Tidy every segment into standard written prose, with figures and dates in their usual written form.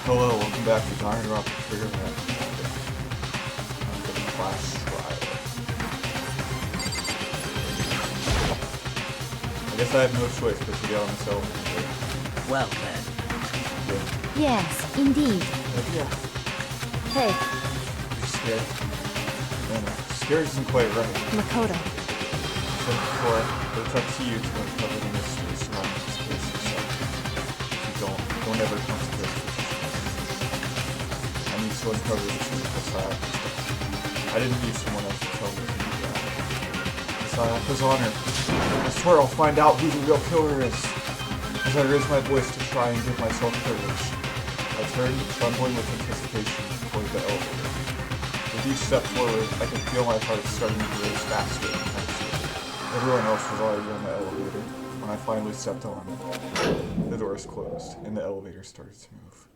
Hello, welcome back to Danganronpa Trigger Map. For the class trial. I guess I have no choice but to get on this elevator. Well then. Yes, indeed. Yeah. Hey, You're scared? No, no. Scared isn't quite right. Makoto. I said before, but it's up to you to uncover the mystery surrounding this case yourself. If you don't ever come to this position. I need to uncover the truth of Sayaka's death. I didn't need someone else to tell me to do that. It's Sayaka's honor. I swear I'll find out who the real killer is. As I raise my voice to try and give myself courage, I turned, trembling with anticipation, toward the elevator. With each step forward, I could feel my heart starting to race faster and faster. Everyone else was already on the elevator. When I finally stepped on it, the doors closed, and the elevator started to move.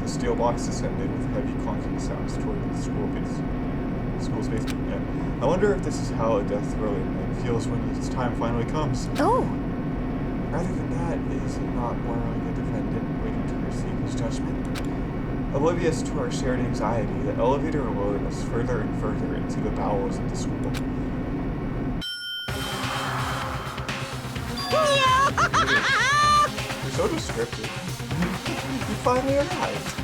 The steel box descended with heavy clunking sounds toward the school's basement. Yeah. I wonder if this is how a death row inmate feels when its time finally comes. Oh, Rather than that, is it not more like a defendant waiting to receive his judgment? Oblivious to our shared anxiety, the elevator lowered us further and further into the bowels of the school. You're so descriptive. You finally arrived.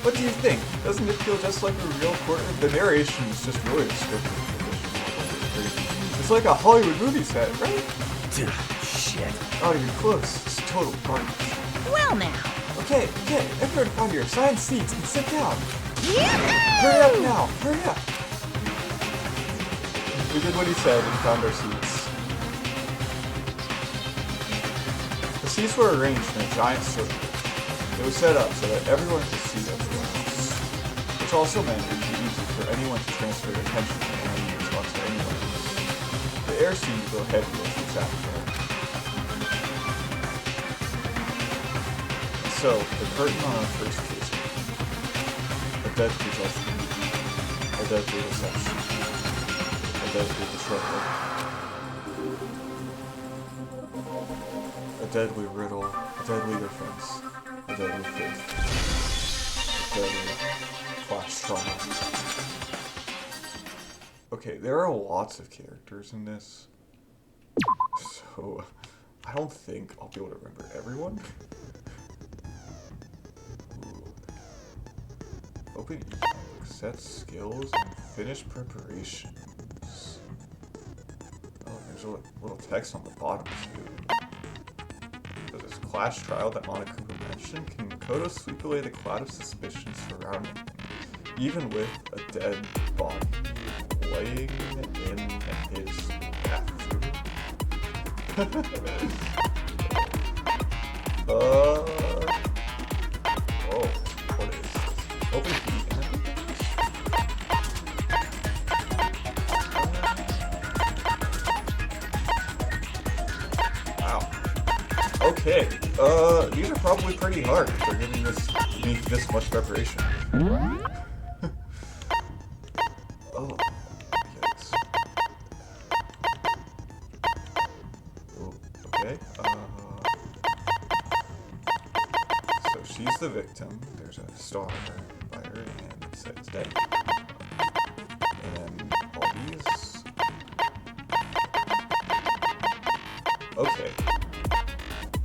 What do you think? Doesn't it feel just like a real court? The narration is just really descriptive. It's like a Hollywood movie set, right? Shit. Oh, you're close. It's total garbage. well now. Okay, everyone find your assigned seats and sit down. Hurry up now, hurry up. We did what he said and found our seats. The seats were arranged in a giant circle. It was set up so that everyone could see everyone else, which also meant it would be easy for anyone to transfer their attention from one audience onto anyone else. The air seemed to go heavy as this afternoon. So, the curtain on our first case, a deadly judgment, a deadly reception, a deadly betrayal, a deadly riddle, a deadly defense, a deadly faith, a deadly flash trauma. Okay, there are lots of characters in this, so I don't think I'll be able to remember everyone. Open ebook, set skills, and finish preparations. Oh, there's a little text on the bottom too. So this class trial that Monica mentioned, can Makoto sweep away the cloud of suspicion surrounding him, even with a dead body laying in his bathroom? Oh, what is this? Open the Wow. Okay. These are probably pretty hard for giving me this much preparation. Oh, yes. Oh, okay. So she's the victim. There's a star by her, and it says dead. And then all these. Okay.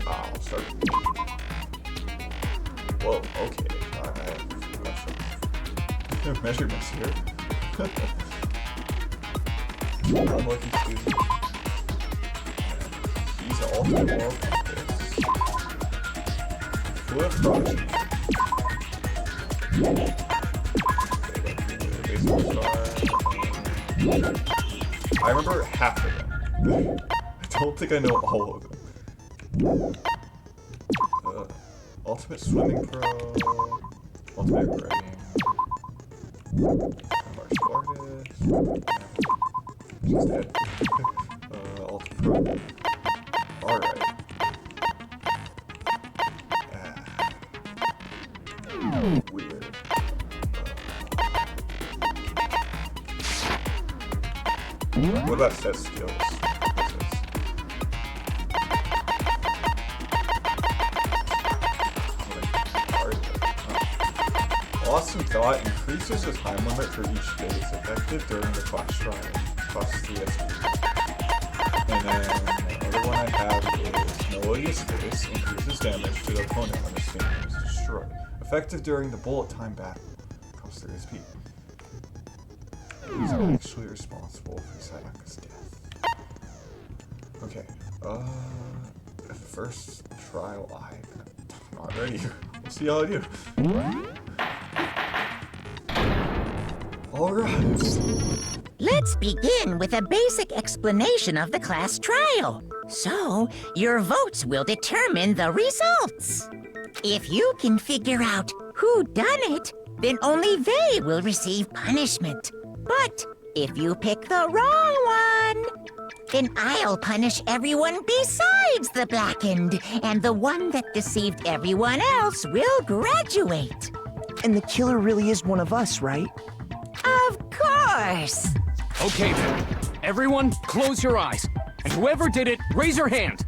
I'll start. Whoa, okay. I have measurements here. Unlucky student. He's an ultimate moral compass. Fluent prodigy. I remember half of them. I don't think I know all of them. Ultimate swimming pro, ultimate writing, martial artist, she's dead. Ultimate pro. Alright. Weird. What about set skills? Lost in Thought increases the time limit for each phase effective during the class trial. Costs 3 SP. And then the other one I have is Melodious Face, increases damage to the opponent when the stamina is destroyed. Effective during the bullet time battle. Costs 3 SP. These are actually responsible for Sayaka's death. Okay, the first trial I'm not ready. We'll see how I do. Alright. Let's begin with a basic explanation of the class trial. So, your votes will determine the results. If you can figure out who done it, then only they will receive punishment. But if you pick the wrong one, then I'll punish everyone besides the blackened, and the one that deceived everyone else will graduate. And the killer really is one of us, right? Of course! Okay then, everyone close your eyes, and whoever did it, raise your hand.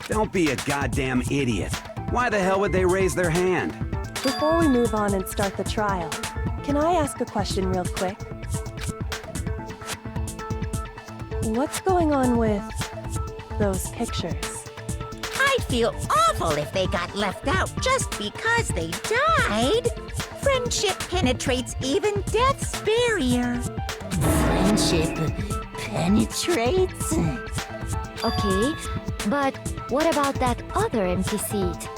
Don't be a goddamn idiot. Why the hell would they raise their hand? Before we move on and start the trial, can I ask a question real quick? What's going on with those pictures? I'd feel awful if they got left out just because they died. Friendship penetrates even death's barrier. Friendship penetrates? Okay, but what about that other empty seat?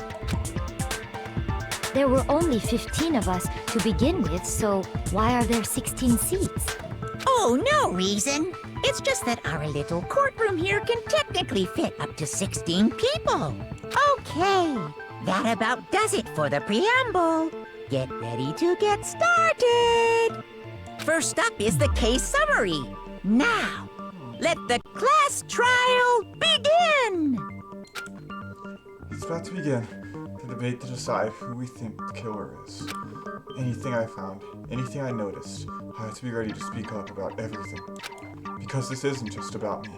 There were only 15 of us to begin with, so why are there 16 seats? Oh, no reason. It's just that our little courtroom here can technically fit up to 16 people. Okay, that about does it for the preamble. Get ready to get started. First up is the case summary. Now, let the class trial begin. It's about to begin. The debate to decide who we think the killer is. Anything I found, anything I noticed, I have to be ready to speak up about everything. Because this isn't just about me.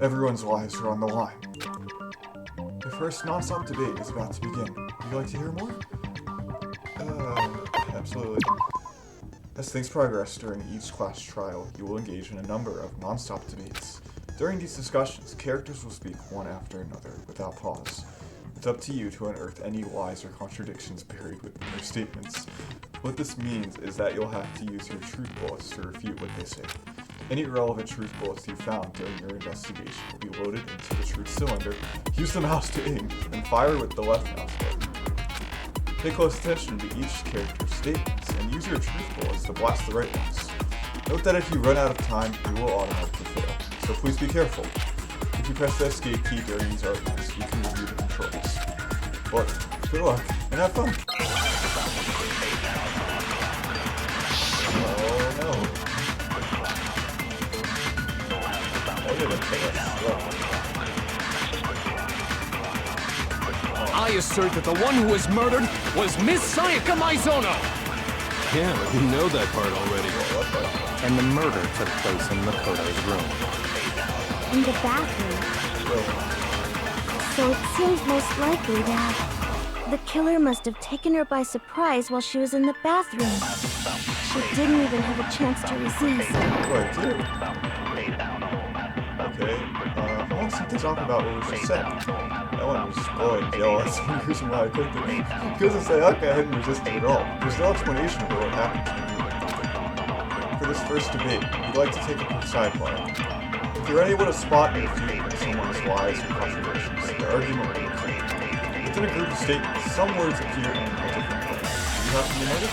Everyone's lives are on the line. The first non-stop debate is about to begin. Would you like to hear more? Absolutely. As things progress during each class trial, you will engage in a number of non-stop debates. During these discussions, characters will speak one after another without pause. It's up to you to unearth any lies or contradictions buried within their statements. What this means is that you'll have to use your truth bullets to refute what they say. Any relevant truth bullets you found during your investigation will be loaded into the truth cylinder, use the mouse to aim, and fire with the left mouse button. Pay close attention to each character's statements, and use your truth bullets to blast the right ones. Note that if you run out of time, you will automatically fail, so please be careful. If you press the escape key during these arguments, you can review the controls. But, good luck, and have fun! Oh no. I assert that the one who was murdered was Miss Sayaka Maizono. Yeah, we know that part already. And the murder took place in Makoto's room. In the bathroom. So it seems most likely that the killer must have taken her by surprise while she was in the bathroom. She didn't even have a chance to resist. What, dude? Okay, I want to talk about what was just said. That one was glowing yellow. That's the reason why I clicked it. Because of Sayaka, I hadn't resisted at all. There's no explanation for what happened to me. For this first debate, we'd like to take a quick sidebar. If you're unable to spot and refute someone's lies or contradictions, their argument will be clear. Within a group of statements, some words appear in a different way. Do you happen to notice?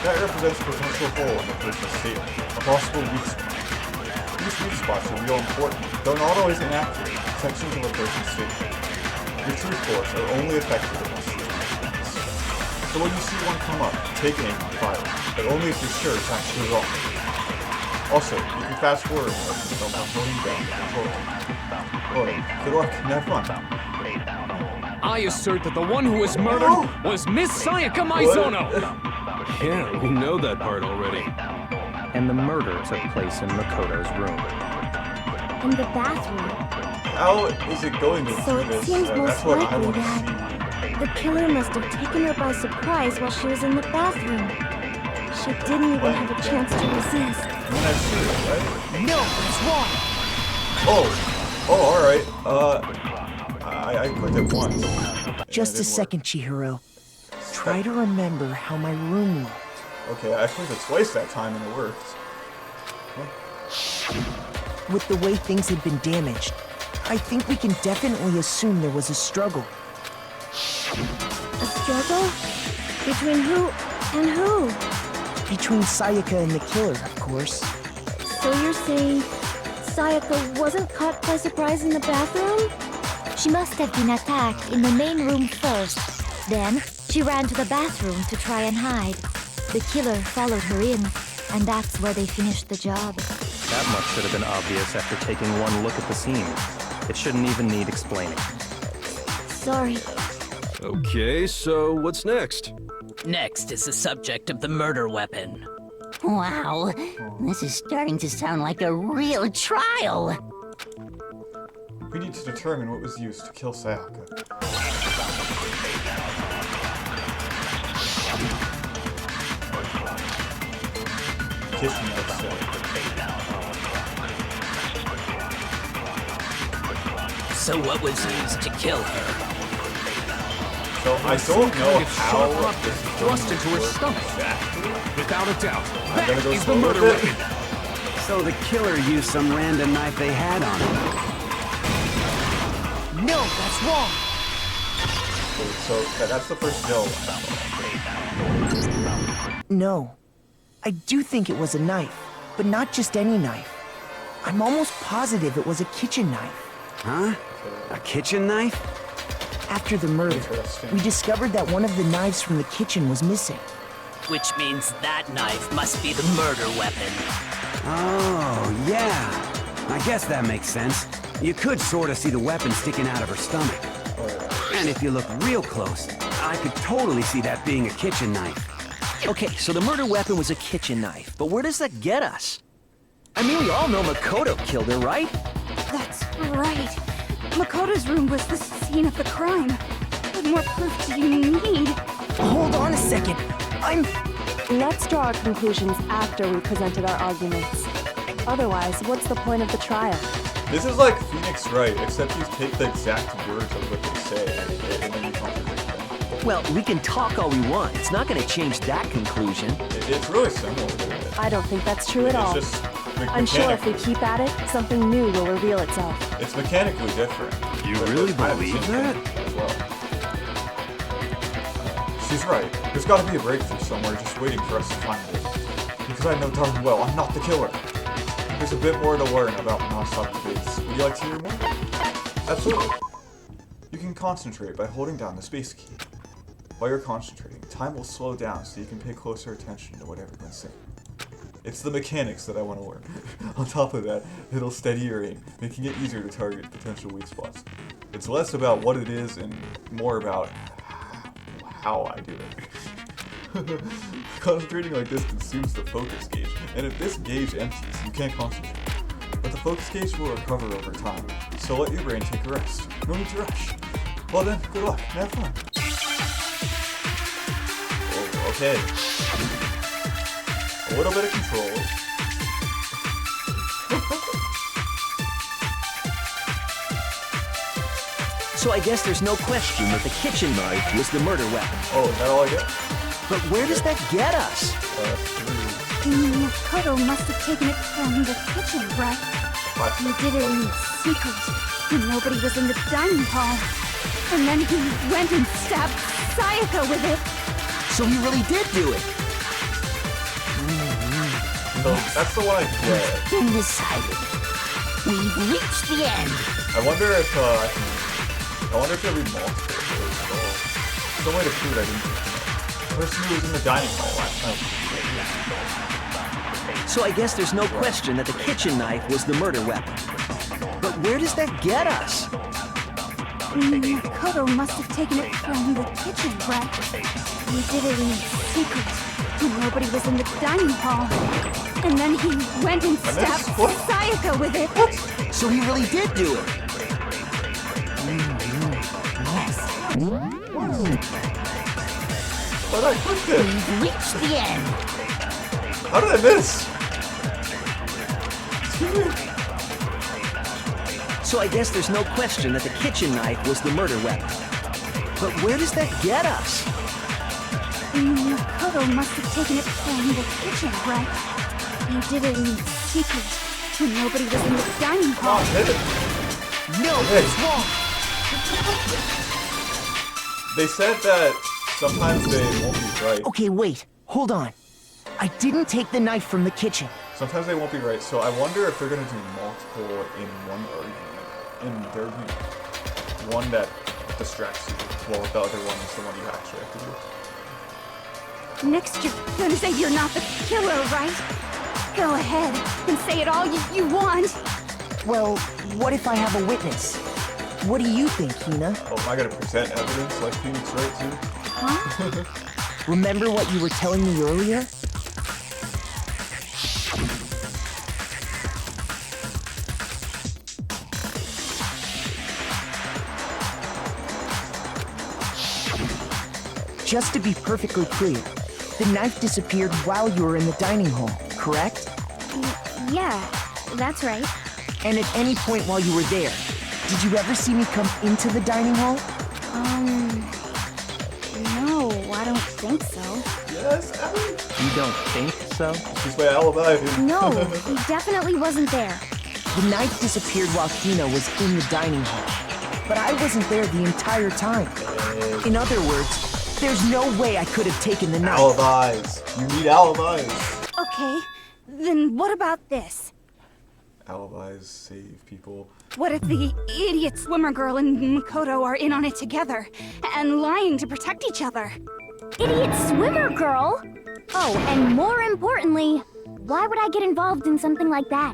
That represents a potential hole in the person's statement, a possible weak spot. These weak spots are real important, though not always inaccurate, sections of a person's statement. Your truth bullets are only effective against these weak spots. So when you see one come up, take aim and fire, but only if you're sure it's actually wrong. Also, you can fast forward motions while not holding down the control. Well, good luck and have fun. I assert that the one who was murdered was Miss Sayaka Maizono. Yeah, we know that part already. And the murder took place in Makoto's room. In the bathroom. How is it going to So do it this? seems That's most what I likely want to that see. the killer must have taken her by surprise while she was in the bathroom. She didn't even have a chance to resist. I mean, I see it, right? No, it's wrong. Alright. I clicked it once. Just a second, Chihiro. Try to remember how my room looked. Okay, I clicked it twice that time and it worked. With the way things had been damaged, I think we can definitely assume there was a struggle. A struggle? Between who and who? Between Sayaka and the killer, of course. So you're saying Sayaka wasn't caught by surprise in the bathroom? She must have been attacked in the main room first. Then, she ran to the bathroom to try and hide. The killer followed her in, and that's where they finished the job. That much should have been obvious after taking one look at the scene. It shouldn't even need explaining. Sorry. Okay, so what's next? Next is the subject of the murder weapon. Wow, this is starting to sound like a real trial. We need to determine what was used to kill Sayaka. Kitchen upset. So what was used to kill her? So I don't know how object thrust into her stomach. exactly. Without a doubt, I'm that gonna go is the slow murder with it. weapon. So the killer used some random knife they had on him. No, that's wrong. So that's the first kill. No. I do think it was a knife, but not just any knife. I'm almost positive it was a kitchen knife. Huh? A kitchen knife? After the murder, Interesting. we discovered that one of the knives from the kitchen was missing. Which means that knife must be the murder weapon. Oh, yeah. I guess that makes sense. You could sort of see the weapon sticking out of her stomach. And if you look real close, I could totally see that being a kitchen knife. Okay, so the murder weapon was a kitchen knife, but where does that get us? I mean, we all know Makoto killed her, right? That's right. Makoto's room was the scene of the crime. What more proof do you need? Hold on a second. Let's draw our conclusions after we presented our arguments. Otherwise, what's the point of the trial? This is like Phoenix Wright, except you take the exact words of what they say and then you contradict them. Well, we can talk all we want. It's not going to change that conclusion. It's really similar to it. I don't think that's true at all. It's just I'm sure if we keep at it, something new will reveal itself. It's mechanically different. You but really it's kind of the believe same that? thing as well. She's right. There's got to be a breakthrough somewhere just waiting for us to find it. Because I know darn well I'm not the killer. There's a bit more to learn about non-stop debates. Would you like to hear more? Absolutely. You can concentrate by holding down the space key. While you're concentrating, time will slow down so you can pay closer attention to what everyone's saying. It's the mechanics that I want to learn. On top of that, it'll steady your aim, making it easier to target potential weak spots. It's less about what it is and more about how I do it. Concentrating like this consumes the focus gauge, and if this gauge empties, you can't concentrate. But the focus gauge will recover over time, so let your brain take a rest. No need to rush. Well then, good luck and have fun. Oh, okay. A little bit of control. So I guess there's no question that the kitchen knife was the murder weapon. Oh, is that all I get? But where does that get us? Makoto must have taken it from the kitchen, right? What? He did it in secret, when nobody was in the dining hall. And then he went and stabbed Sayaka with it. So he really did do it. So that's the one I get. Been decided. We've reached the end. I wonder if there'll be multiple. Some way to prove I didn't. The person who was in the dining hall last night. So I guess there's no question that the kitchen knife was the murder weapon. But where does that get us? Makoto must have taken it from the kitchen, right? He did it in secret, when nobody was in the dining hall. And then he went and stabbed Sayaka with it. So he really did do it. But I clicked it. We've reached the end. How did I miss? So I guess there's no question that the kitchen knife was the murder weapon. But where does that get us? Makoto must have taken it from the kitchen, right? He did it in secret when nobody was in the dining hall. No, it's wrong. They said that sometimes they won't be right. Okay, wait. Hold on. I didn't take the knife from the kitchen. Sometimes they won't be right, so I wonder if they're gonna do multiple in one argument. And there'll be one that distracts you, while the other one is the one you actually have to do. Next, you're gonna say you're not the killer, right? Go ahead and say it all you want. Well, what if I have a witness? What do you think, Hina? Oh, am I gonna present evidence like Phoenix Wright too? Huh? Remember what you were telling me earlier? Just to be perfectly clear, the knife disappeared while you were in the dining hall, correct? Yeah, that's right. And at any point while you were there, did you ever see me come into the dining hall? No, I don't think so. Yes, Ellie. You don't think so? She's my alibi. No, he definitely wasn't there. The knife disappeared while Hina was in the dining hall, but I wasn't there the entire time. In other words, there's no way I could have taken the knife. Alibis. You need alibis. Okay, then what about this? Alibis save people. What if the idiot swimmer girl and Makoto are in on it together and lying to protect each other? Idiot swimmer girl? Oh, and more importantly, why would I get involved in something like that?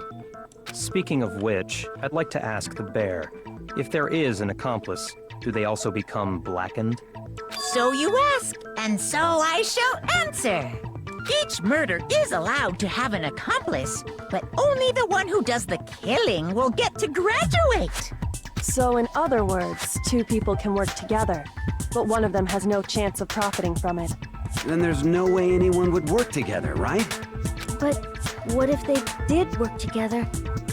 Speaking of which, I'd like to ask the bear, if there is an accomplice, do they also become blackened? So you ask, and so I shall answer. Each murder is allowed to have an accomplice, but only the one who does the killing will get to graduate. So in other words, two people can work together, but one of them has no chance of profiting from it. Then there's no way anyone would work together, right? But what if they did work together,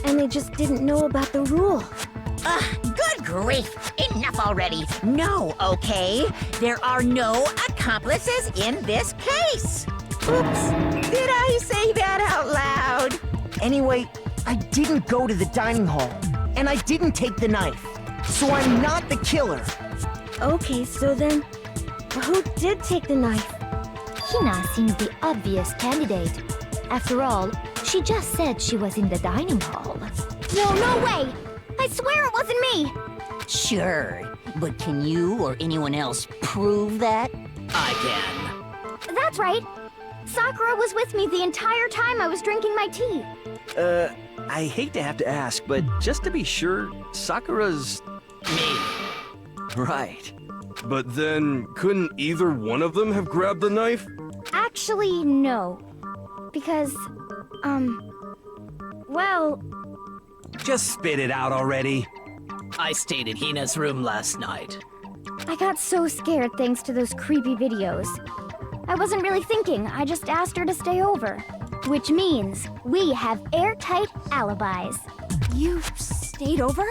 and they just didn't know about the rule? Good grief! Enough already! No, okay? There are no accomplices in this case! Oops! Did I say that out loud? Anyway, I didn't go to the dining hall, and I didn't take the knife, so I'm not the killer. Okay, so then, who did take the knife? Hina seems the obvious candidate. After all, she just said she was in the dining hall. No way! I swear it wasn't me! Sure, but can you or anyone else prove that? I can. That's right. Sakura was with me the entire time I was drinking my tea. I hate to have to ask, but just to be sure, Sakura's... Me. Right. But then, couldn't either one of them have grabbed the knife? Actually, no. Because, well... Just spit it out already. I stayed in Hina's room last night. I got so scared thanks to those creepy videos. I wasn't really thinking, I just asked her to stay over. Which means we have airtight alibis. You stayed over?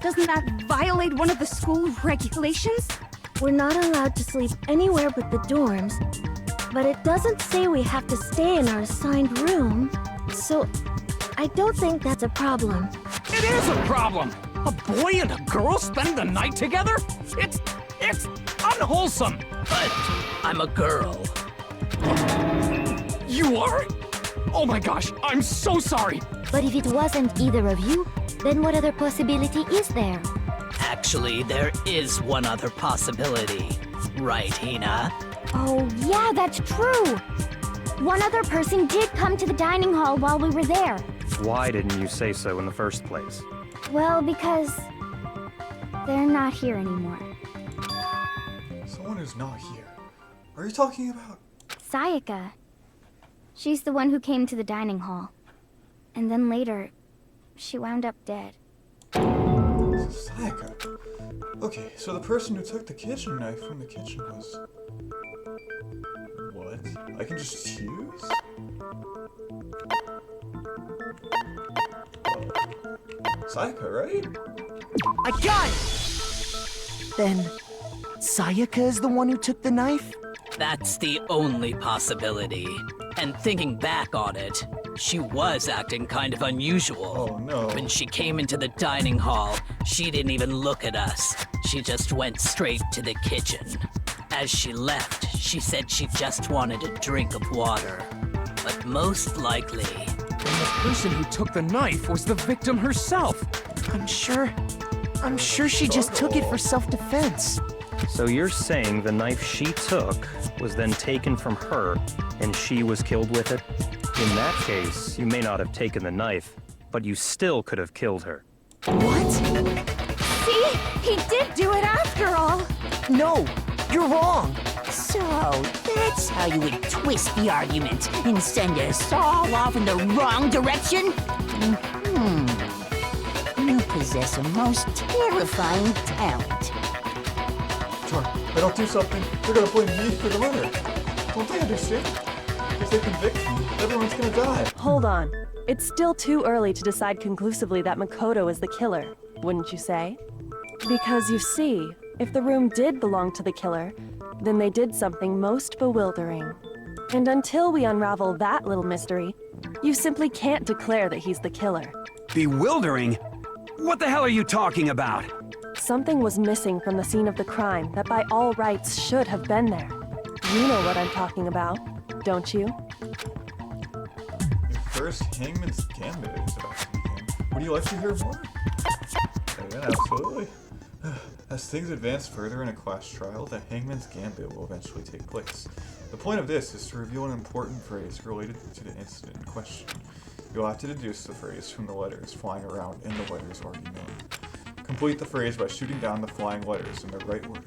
Doesn't that violate one of the school regulations? We're not allowed to sleep anywhere but the dorms, but it doesn't say we have to stay in our assigned room, so I don't think that's a problem. It is a problem! A boy and a girl spending the night together? It's unwholesome! But I'm a girl. You are? Oh my gosh, I'm so sorry! But if it wasn't either of you, then what other possibility is there? Actually, there is one other possibility. Right, Hina? Oh, yeah, that's true! One other person did come to the dining hall while we were there. Why didn't you say so in the first place? Well, because they're not here anymore. Someone who's not here. Are you talking about? Sayaka. She's the one who came to the dining hall. And then later, she wound up dead. Sayaka. Okay, so the person who took the kitchen knife from the kitchen was... What? I can just choose? Sayaka, right? I got it! Then, Sayaka is the one who took the knife? That's the only possibility. And thinking back on it, she was acting kind of unusual. Oh no. When she came into the dining hall, she didn't even look at us. She just went straight to the kitchen. As she left, she said she just wanted a drink of water. But most likely... And the person who took the knife was the victim herself. I'm sure she just took it for self-defense. So you're saying the knife she took was then taken from her, and she was killed with it? In that case, you may not have taken the knife, but you still could have killed her. What? See? He did do it after all. No, you're wrong. So, that's how you would twist the argument and send us all off in the wrong direction? You possess a most terrifying talent. If I don't do something, they're gonna blame me for the murder. Don't they understand? If they convict me, everyone's gonna die. Hold on. It's still too early to decide conclusively that Makoto is the killer, wouldn't you say? Because you see, if the room did belong to the killer, then they did something most bewildering. And until we unravel that little mystery, you simply can't declare that he's the killer. Bewildering? What the hell are you talking about? Something was missing from the scene of the crime that by all rights should have been there. You know what I'm talking about, don't you? The first Hangman's Gambit is about to begin. Would you like to hear more? Yeah, absolutely. As things advance further in a class trial, the Hangman's Gambit will eventually take place. The point of this is to reveal an important phrase related to the incident in question. You'll have to deduce the phrase from the letters flying around in the letters already known. Complete the phrase by shooting down the flying letters in the right order.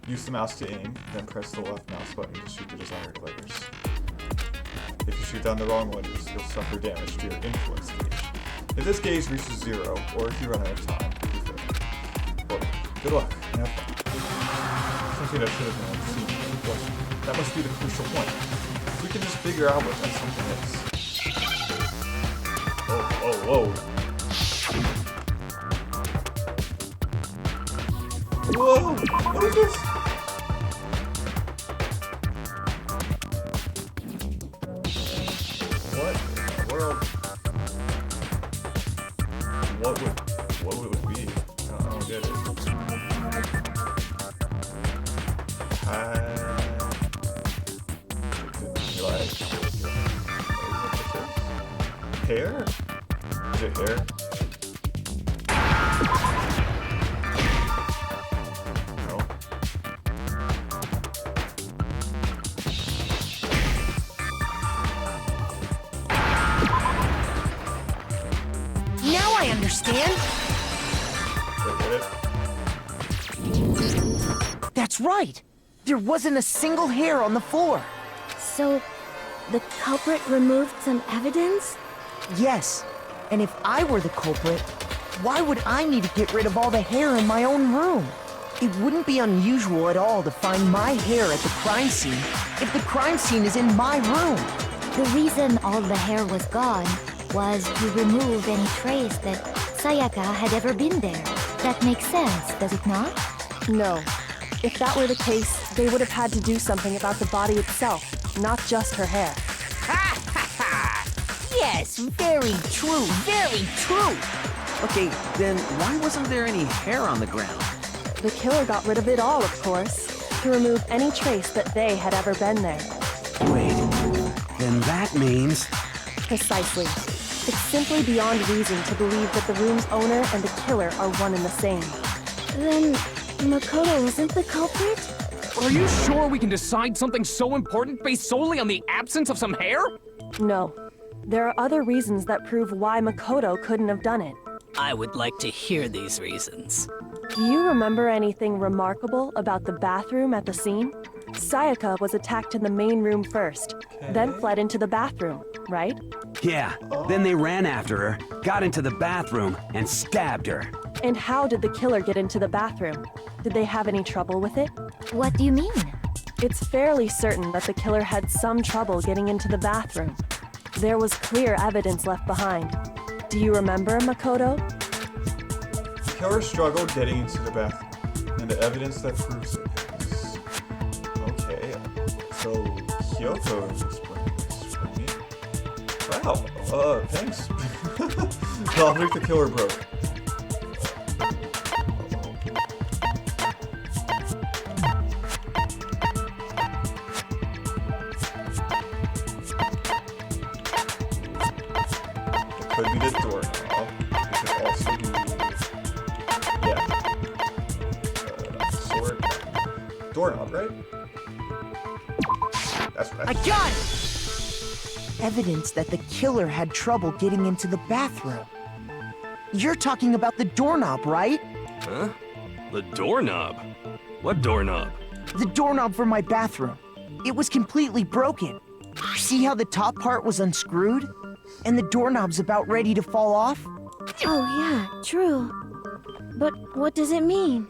Use the mouse to aim, then press the left mouse button to shoot the desired letters. If you shoot down the wrong letters, you'll suffer damage to your influence gauge. If this gauge reaches 0, or if you run out of time, you fail. Well, good luck, and have fun. Something that should have been seen, but it wasn't. That must be the crucial point. If we can just figure out what that something is. Whoa. Whoa! What is this? What in the world? What would it be? I don't get it. Hair? Is it hair? Understand? That's right! There wasn't a single hair on the floor! So, the culprit removed some evidence? Yes, and if I were the culprit, why would I need to get rid of all the hair in my own room? It wouldn't be unusual at all to find my hair at the crime scene if the crime scene is in my room. The reason all the hair was gone was to remove any trace that Sayaka had ever been there. That makes sense, does it not? No. If that were the case, they would have had to do something about the body itself, not just her hair. Ha ha ha! Yes, very true, very true! Okay, then why wasn't there any hair on the ground? The killer got rid of it all, of course, to remove any trace that they had ever been there. Wait, then that means... Precisely. It's simply beyond reason to believe that the room's owner and the killer are one and the same. Then Makoto isn't the culprit? Are you sure we can decide something so important based solely on the absence of some hair? No. There are other reasons that prove why Makoto couldn't have done it. I would like to hear these reasons. Do you remember anything remarkable about the bathroom at the scene? Sayaka was attacked in the main room first, then fled into the bathroom, right? Yeah, then they ran after her, got into the bathroom, and stabbed her. And how did the killer get into the bathroom? Did they have any trouble with it? What do you mean? It's fairly certain that the killer had some trouble getting into the bathroom. There was clear evidence left behind. Do you remember, Makoto? The killer struggled getting into the bathroom, and the evidence that proves it is... Okay, so Kyoko is explaining this for me. Wow, thanks. The object the killer broke. Could be the doorknob. It could also be... Yeah. Sword. Doorknob, right? That's right. I got it! Evidence that the killer had trouble getting into the bathroom. You're talking about the doorknob, right? Huh? The doorknob? What doorknob? The doorknob for my bathroom. It was completely broken. See how the top part was unscrewed? And the doorknob's about ready to fall off? Oh yeah, true. But what does it mean?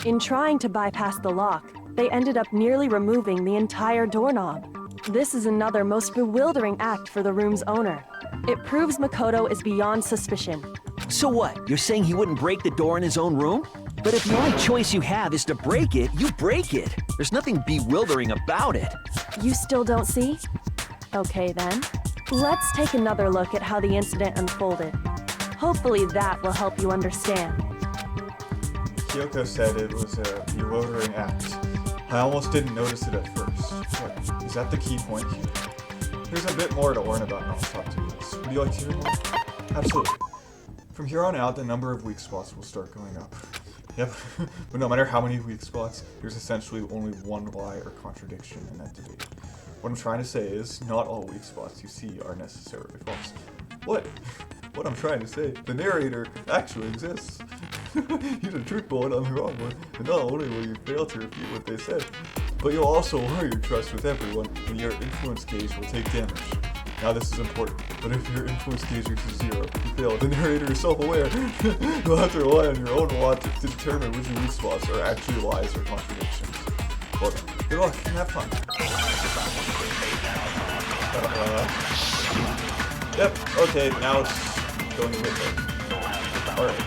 In trying to bypass the lock, they ended up nearly removing the entire doorknob. This is another most bewildering act for the room's owner. It proves Makoto is beyond suspicion. So what? You're saying he wouldn't break the door in his own room? But if the only choice you have is to break it, you break it. There's nothing bewildering about it. You still don't see? Okay then. Let's take another look at how the incident unfolded. Hopefully that will help you understand. Kyoko said it was a bewildering act. I almost didn't notice it at first. But is that the key point here? There's a bit more to learn about non-stop duels. Would you like to hear more? Absolutely. From here on out, the number of weak spots will start going up. Yep, but no matter how many weak spots, there's essentially only one lie or contradiction in that debate. What I'm trying to say is, not all weak spots you see are necessarily false. What? What I'm trying to say, the narrator actually exists. He's a trick bullet on the wrong one, and not only will you fail to refute what they said, but you'll also lower your trust with everyone, and your influence gauge will take damage. Now this is important, but if your influence gauge reaches 0, you fail. The narrator is self-aware. You'll have to rely on your own logic to determine which weak spots are actually lies or contradictions. Well then, good luck and have fun. Yep, okay, now it's going a bit late. Alright.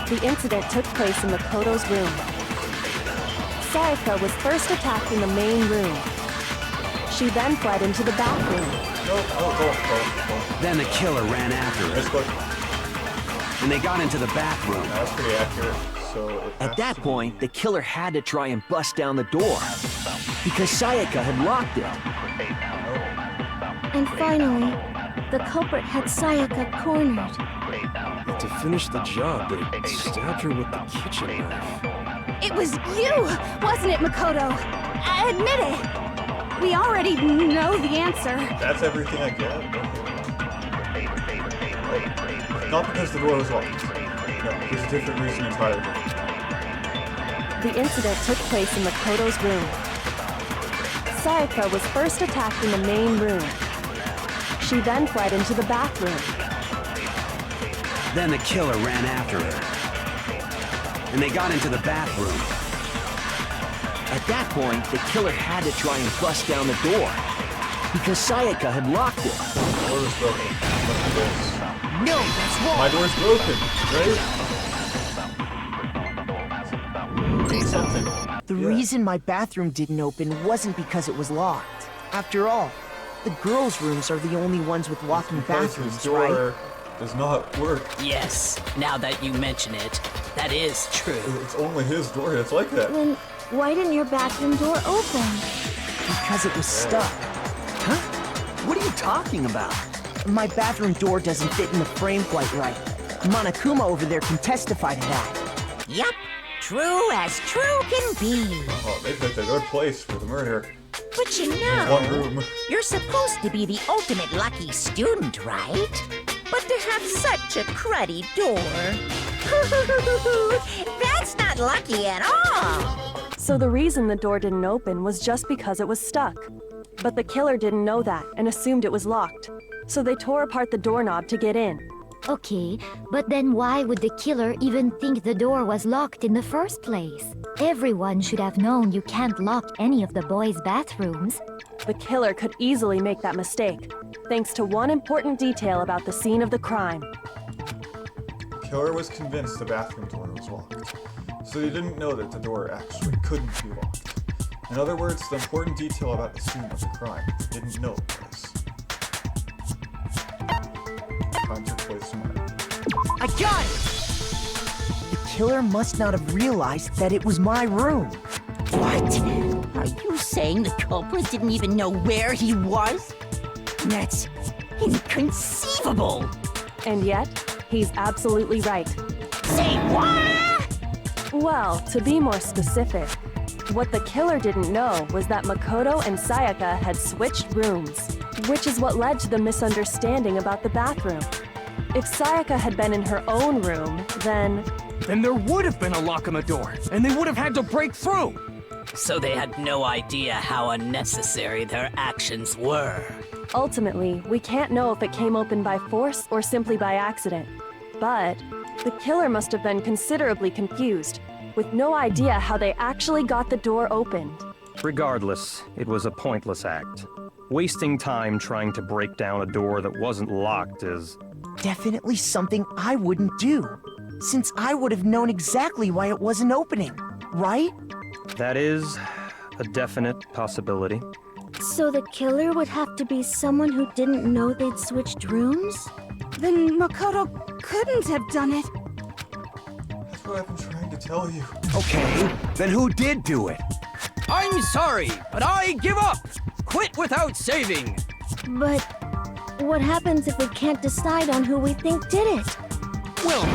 The incident took place in Makoto's room. Sayaka was first attacked in the main room. She then fled into the bathroom. Then the killer ran after her. And they got into the bathroom. That's pretty accurate. So at that point, the killer had to try and bust down the door, because Sayaka had locked it. And finally, the culprit had Sayaka cornered. But to finish the job, they stabbed her with the kitchen knife. It was you, wasn't it, Makoto? Admit it. We already know the answer. That's everything I get? Okay. Not because the door was locked. No, there's a different reason entirely. The incident took place in Makoto's room. Sayaka was first attacked in the main room. She then fled into the bathroom. Then the killer ran after her. And they got into the bathroom. At that point, the killer had to try and bust down the door, because Sayaka had locked it. The door was broken. Must be this. No, that's wrong. My door's broken, right? Something. The reason my bathroom didn't open wasn't because it was locked. After all, the girls' rooms are the only ones with walk-in bathrooms, his door right? does not work. Yes, now that you mention it, that is true. It's only his door that's like that. Then why didn't your bathroom door open? Because it was stuck. Huh? What are you talking about? My bathroom door doesn't fit in the frame quite right. Monokuma over there can testify to that. Yup, true as true can be. Oh, they picked a good place for the murder. But you One know, room. you're supposed to be the ultimate lucky student, right? But to have such a cruddy door, that's not lucky at all. So the reason the door didn't open was just because it was stuck. But the killer didn't know that and assumed it was locked. So they tore apart the doorknob to get in. Okay, but then why would the killer even think the door was locked in the first place? Everyone should have known you can't lock any of the boys' bathrooms. The killer could easily make that mistake, thanks to one important detail about the scene of the crime. The killer was convinced the bathroom door was locked, so he didn't know that the door actually couldn't be locked. In other words, the important detail about the scene of the crime he didn't know was. Crime took place somewhere. I got it! The killer must not have realized that it was my room. What? Are you saying the culprit didn't even know where he was? That's inconceivable! And yet, he's absolutely right. Say what? Well, to be more specific, what the killer didn't know was that Makoto and Sayaka had switched rooms, which is what led to the misunderstanding about the bathroom. If Sayaka had been in her own room, then there would have been a lock on the door, and they would have had to break through! So they had no idea how unnecessary their actions were. ultimately, we can't know if it came open by force or simply by accident. But the killer must have been considerably confused, with no idea how they actually got the door opened. Regardless, it was a pointless act. Wasting time trying to break down a door that wasn't locked is... definitely something I wouldn't do, since I would have known exactly why it wasn't opening, right? That is a definite possibility. So the killer would have to be someone who didn't know they'd switched rooms? Then Makoto couldn't have done it. That's what I've been trying to tell you. Okay, then who did do it? I'm sorry, but I give up! Quit without saving! But what happens if we can't decide on who we think did it? Well,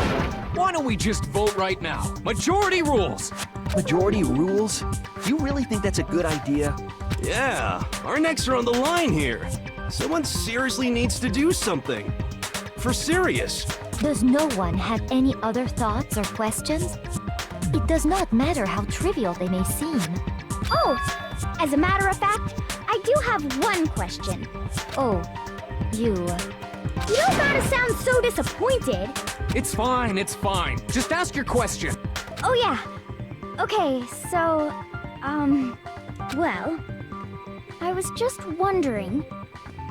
why don't we just vote right now? Majority rules! Majority rules? You really think that's a good idea? Yeah, our necks are on the line here. Someone seriously needs to do something. For serious. Does no one have any other thoughts or questions? It does not matter how trivial they may seem. Oh, as a matter of fact, I do have one question. Oh, you don't gotta sound so disappointed. It's fine, it's fine. Just ask your question. Oh yeah. Okay, so, well, I was just wondering,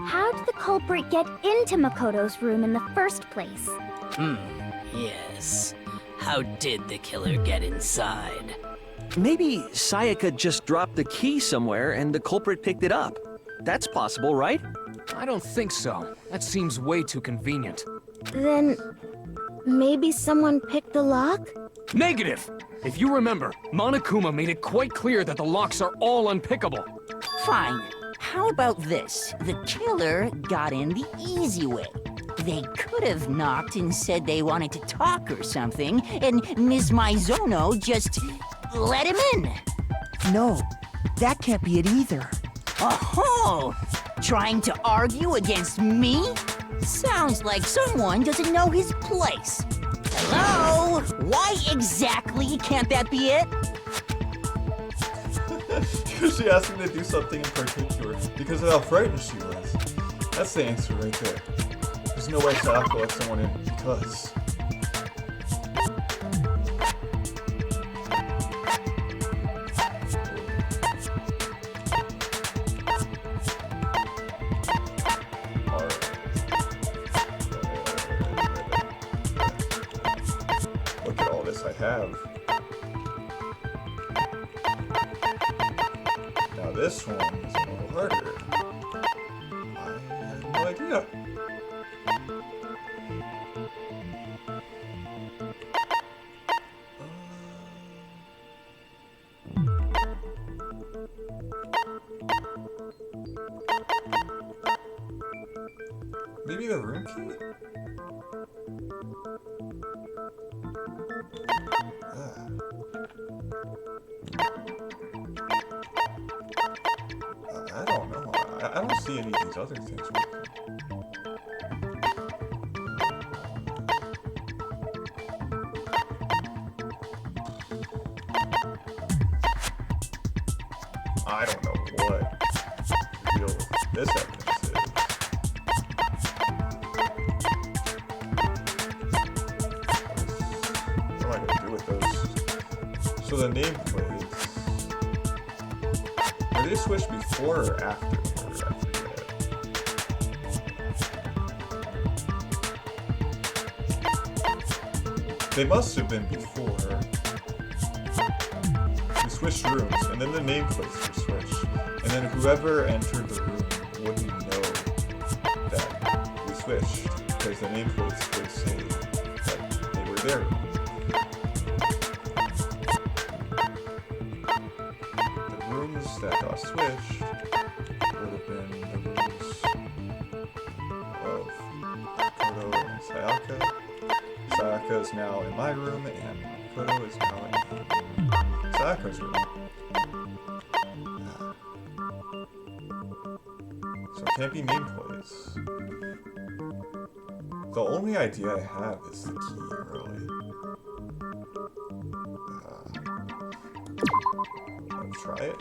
how did the culprit get into Makoto's room in the first place? Yes. How did the killer get inside? Maybe Sayaka just dropped the key somewhere and the culprit picked it up. That's possible, right? I don't think so. That seems way too convenient. Then, maybe someone picked the lock? Negative! If you remember, Monokuma made it quite clear that the locks are all unpickable. Fine. How about this? The killer got in the easy way. They could have knocked and said they wanted to talk or something, and Ms. Maizono just let him in. No, that can't be it either. Oh, trying to argue against me? Sounds like someone doesn't know his place. Hello? Why exactly can't that be it? Because she asked me to do something in particular, because of how frightened she was. That's the answer right there. There's no way Sayaka let someone in because... Look at all this I have. Now this one is a little harder. I have no idea. Maybe the room key? I don't know. I don't see any of these other things working. I don't know what the deal with this evidence is. So the nameplates. Were they switched before or after her? I forget. They must have been before. We switched rooms, and then the nameplates were switched. And then whoever entered the room wouldn't know that we switched, because the nameplates would say that they were there. The rooms that got switched would have been the rooms of Makoto and Sayaka. Sayaka is now in my room, and Makoto is now in Sayaka's room. So it can't be nameplates. The only idea I have is the key, really. Let's try it.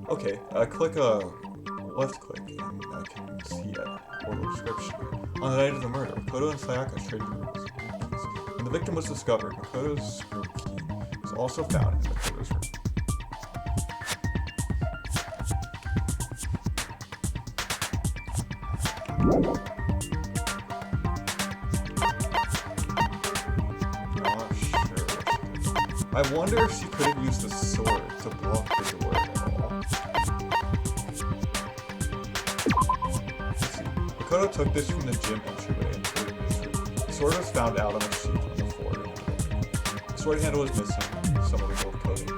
Okay, click left click, and I can see a order description. On the night of the murder, Makoto and Sayaka traded rooms. When the victim was discovered, Makoto's room key was also found in Makoto's room. I wonder if she could have used the sword to block the door at all. Let's see. Makoto took this from the gym entryway and put it in his room. The sword was found out on a sheet on the floor in the middle. The sword handle was missing. Some of the gold coating.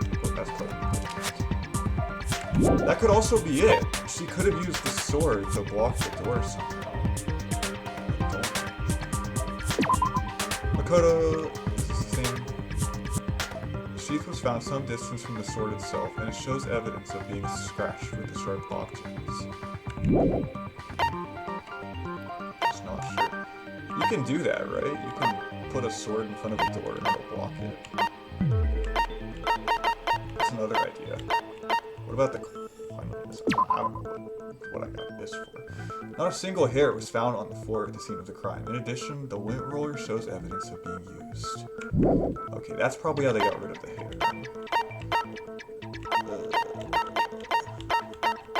That could also be it. She could have used the sword to block the door somehow. Makoto is the same. The sheath was found some distance from the sword itself, and it shows evidence of being scratched with the sharp objects. Just not sure. You can do that, right? You can put a sword in front of a door and it'll block it. That's another idea. What about the... I don't know what I got this for. Not a single hair was found on the floor at the scene of the crime. In addition, the lint roller shows evidence of being used. Okay, that's probably how they got rid of the hair.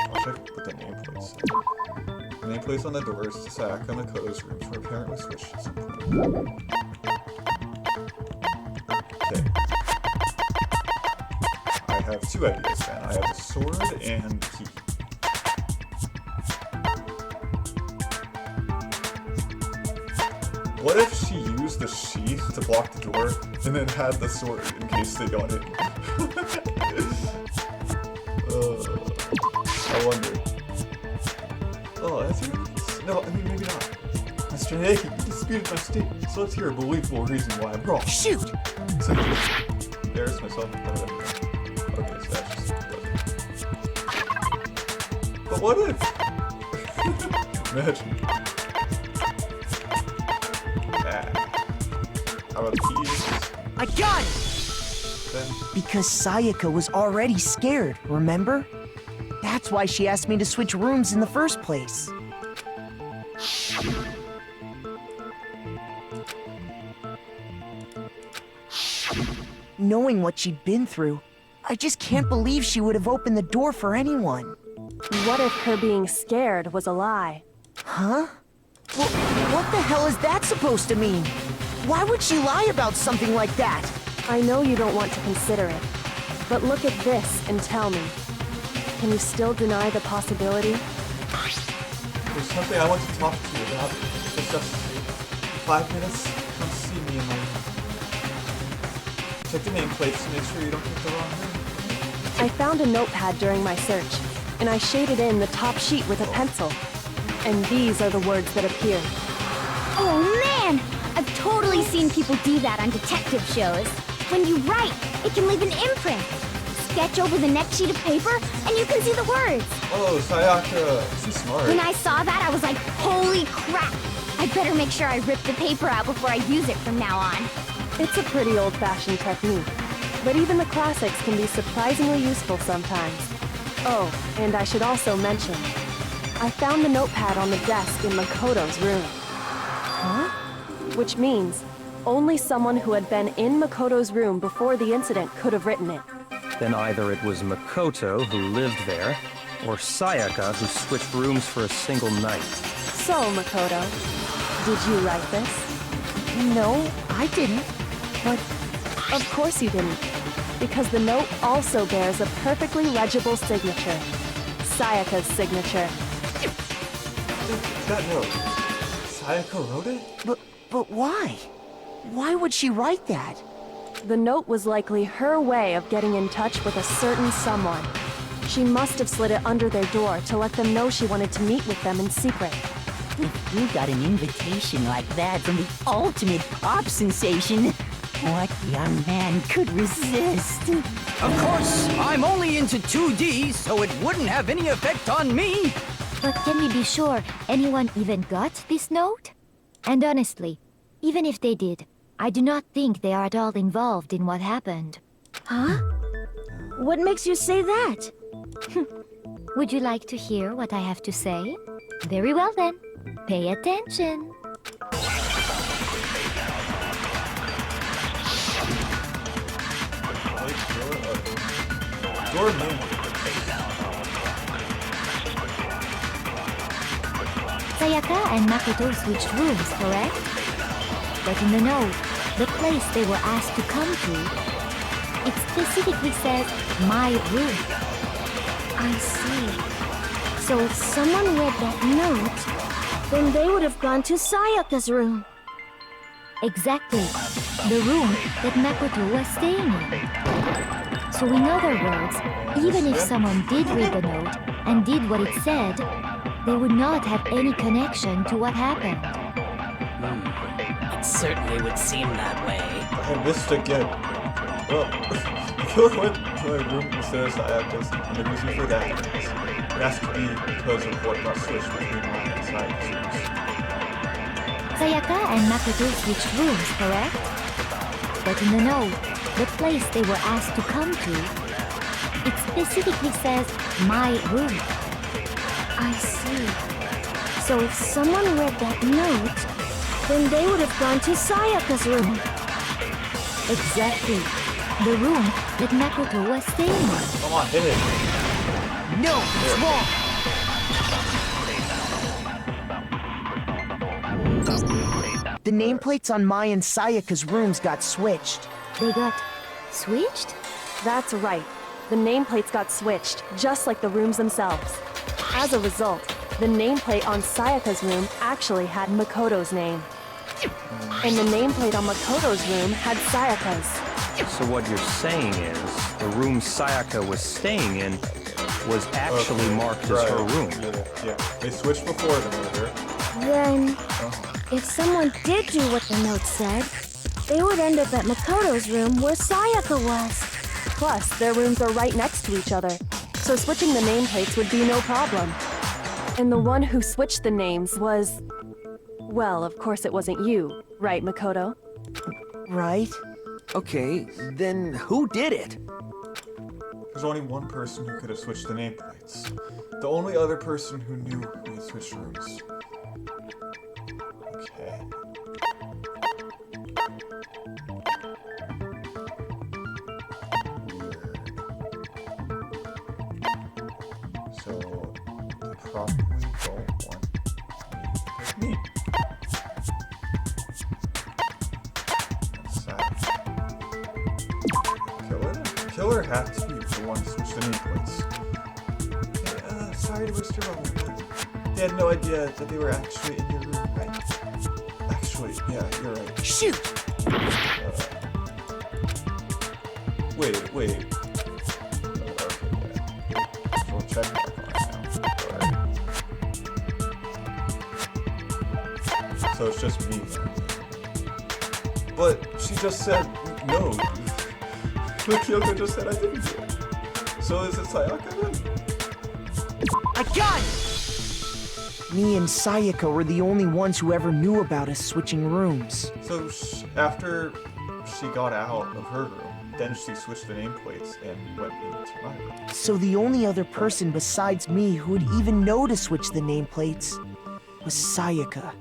I'll check what the nameplates say. The nameplates on the doors to Sayaka and Makoto's rooms were apparently switched at some point. Okay. I have two ideas then. I have a sword and key. What if she used the sheath to block the door and then had the sword in case they got in? I wonder. Oh, that's right. No, I mean, maybe not. Mr. Hayek, you disputed my statement, so let's hear a believable reason why I'm wrong. Shoot! So, embarrass myself in front of everyone. Okay, so that's just doesn't. But what if? Imagine. How about the keys? I got it! Then? Because Sayaka was already scared, remember? That's why she asked me to switch rooms in the first place. Knowing what she'd been through, I just can't believe she would have opened the door for anyone. What if her being scared was a lie? Huh? Well, what the hell is that supposed to mean? Why would she lie about something like that? I know you don't want to consider it, but look at this and tell me. Can you still deny the possibility? There's something I want to talk to you about. Just 5 minutes. Come see me in my room. Check the nameplates to make sure you don't pick the wrong room. I found a notepad during my search, and I shaded in the top sheet with a pencil. And these are the words that appear. Oh man! I've totally seen people do that on detective shows. When you write, it can leave an imprint. Sketch over the next sheet of paper, and you can see the words. Oh, Sayaka, she's smart. When I saw that, I was like, holy crap! I better make sure I rip the paper out before I use it from now on. It's a pretty old-fashioned technique, but even the classics can be surprisingly useful sometimes. Oh, and I should also mention, I found the notepad on the desk in Makoto's room. Huh? Which means, only someone who had been in Makoto's room before the incident could have written it. then either it was Makoto who lived there, or Sayaka who switched rooms for a single night. So, Makoto, did you write this? No, I didn't. But of course you didn't. Because the note also bears a perfectly legible signature. Sayaka's signature. That note. Sayaka wrote it? But why? Why would she write that? The note was likely her way of getting in touch with a certain someone. She must have slid it under their door to let them know she wanted to meet with them in secret. If you got an invitation like that from the ultimate pop sensation, what young man could resist? Of course, I'm only into 2D, so it wouldn't have any effect on me. But can we be sure anyone even got this note? And honestly, even if they did, I do not think they are at all involved in what happened. Huh? What makes you say that? Would you like to hear what I have to say? Very well then. Pay attention. Sayaka and Makoto switched rooms, correct? But in the note, the place they were asked to come to, it specifically says, my room. I see. So if someone read that note, then they would have gone to Sayaka's room. Exactly. The room that Makoto was staying in. So in other words, even if someone did read the note and did what it said, they would not have any connection to what happened. It certainly would seem that way. I missed again. Well, the killer went to my room instead of Sayaka's, and the reason for that is it has to be because of what got switched between mine and Sayaka's rooms. Sayaka and Makoto switched rooms, correct? But in the note, the place they were asked to come to, it specifically says, my room. I see. So if someone read that note, then they would have gone to Sayaka's room. Exactly. The room that Makoto was staying in. Come on, hit it. No, it's wrong. The nameplates on Mai and Sayaka's rooms got switched. They got switched? That's right. The nameplates got switched, just like the rooms themselves. As a result, the nameplate on Sayaka's room actually had Makoto's name. And the nameplate on Makoto's room had Sayaka's. So what you're saying is, the room Sayaka was staying in was actually marked as her room. Yeah, they switched before the murder. Then, if someone did do what the note said, they would end up at Makoto's room where Sayaka was. Plus, their rooms are right next to each other, so switching the nameplates would be no problem. And the one who switched the names was... Well, of course it wasn't you, right, Makoto? Right? Okay, then who did it? There's only one person who could have switched the nameplates. The only other person who knew who had switched rooms. Okay. So, they probably don't want me. That's sad. Killer had to be the one to switch the nameplates. Hey, sorry to waste your moment, but they had no idea that they were actually in your room, right? Actually, yeah, you're right. Shoot! Wait. Okay, yeah. Full check mark on it now. Alright. So it's just me then. But she just said no. But Kyoko just said I didn't do it. So is it Sayaka then? I got it! Me and Sayaka were the only ones who ever knew about us switching rooms. So after she got out of her room, then she switched the nameplates and went into my room. So the only other person besides me who would even know to switch the nameplates was Sayaka.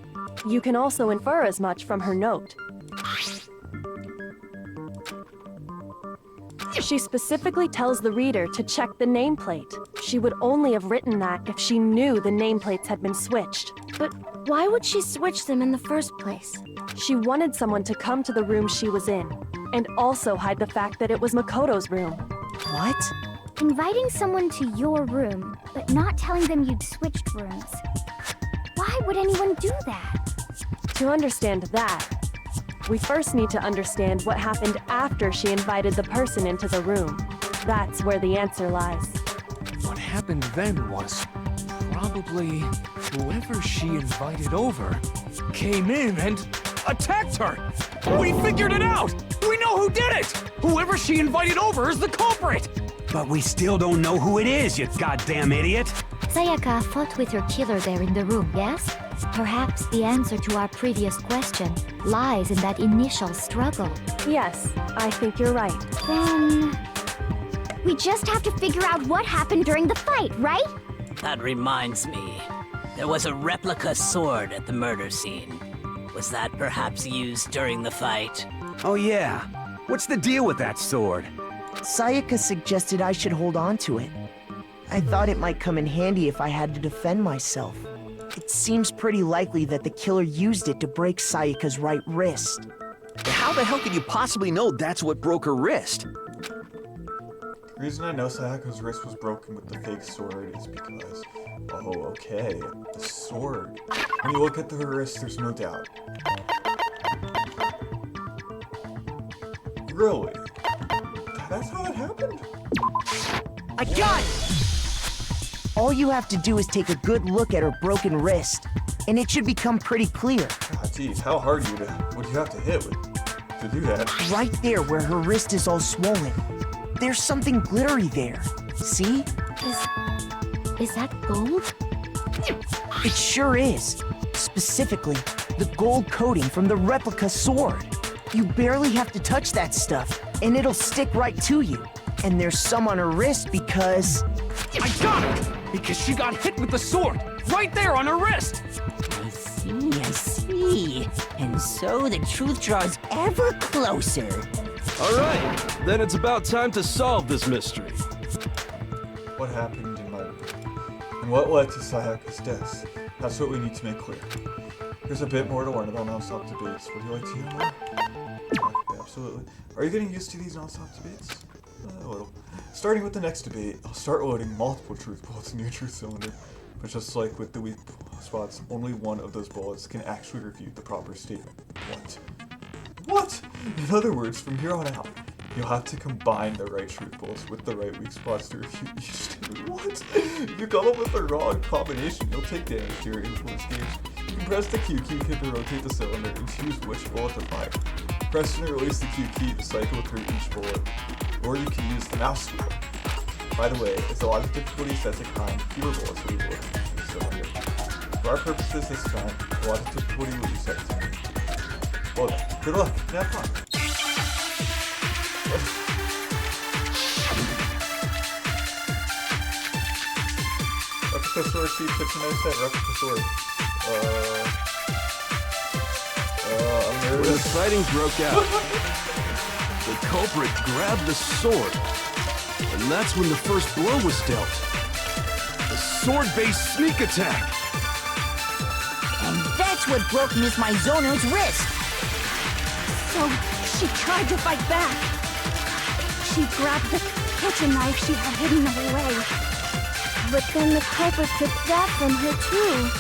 You can also infer as much from her note. She specifically tells the reader to check the nameplate. She would only have written that if she knew the nameplates had been switched. But why would she switch them in the first place? She wanted someone to come to the room she was in, and also hide the fact that it was Makoto's room. What? Inviting someone to your room, but not telling them you'd switched rooms. Why would anyone do that? To understand that, we first need to understand what happened after she invited the person into the room. That's where the answer lies. What happened then was probably whoever she invited over came in and attacked her. We figured it out! We know who did it! Whoever she invited over is the culprit! But we still don't know who it is, you goddamn idiot! Sayaka fought with her killer there in the room, yes? Perhaps the answer to our previous question lies in that initial struggle. Yes, I think you're right. Then... we just have to figure out what happened during the fight, right? That reminds me. There was a replica sword at the murder scene. Was that perhaps used during the fight? Oh yeah. What's the deal with that sword? Sayaka suggested I should hold on to it. I thought it might come in handy if I had to defend myself. It seems pretty likely that the killer used it to break Sayaka's right wrist. How the hell could you possibly know that's what broke her wrist? The reason I know Sayaka's wrist was broken with the fake sword is because, oh, okay, the sword. When you look at her wrist, there's no doubt. Really? That's how it happened? I got it! All you have to do is take a good look at her broken wrist, and it should become pretty clear. God, geez, how hard would you have to hit to do that? Right there where her wrist is all swollen. There's something glittery there. See? Is that gold? It sure is. Specifically, the gold coating from the replica sword. You barely have to touch that stuff, and it'll stick right to you. And there's some on her wrist because... I got it! Because she got hit with the sword! Right there on her wrist! I see. And so the truth draws ever closer. Alright, then it's about time to solve this mystery. What happened in my room? And what led to Sayaka's death? That's what we need to make clear. There's a bit more to learn about non-stop debates. Would you like to hear more? Yeah, absolutely. Are you getting used to these non-stop debates? A little. Starting with the next debate, I'll start loading multiple truth bullets in your truth cylinder. But just like with the weak spots, only one of those bullets can actually refute the proper statement. What? What? In other words, from here on out, you'll have to combine the right truth bullets with the right weak spots to refute each statement. What? If you come up with the wrong combination, you'll take damage to your influence gauge. You can press the Q key to rotate the cylinder and choose which bullet to fire. Press and release the Q key to cycle through each bullet. Or you can use the mouse wheel. By the way, as the logic difficulty sets a time, fewer bullets will be loaded into the cylinder. For our purposes this time, the logic difficulty will be set to 10. Well then, good luck and have fun. Replica sword, see kitchen knife set, replica sword. I'm nervous. When the fighting broke out, the culprit grabbed the sword, and that's when the first blow was dealt. The sword-based sneak attack. And that's what broke Miss Maizono's wrist. So, she tried to fight back. She grabbed the kitchen knife she had hidden away. But then the culprit took that from her too.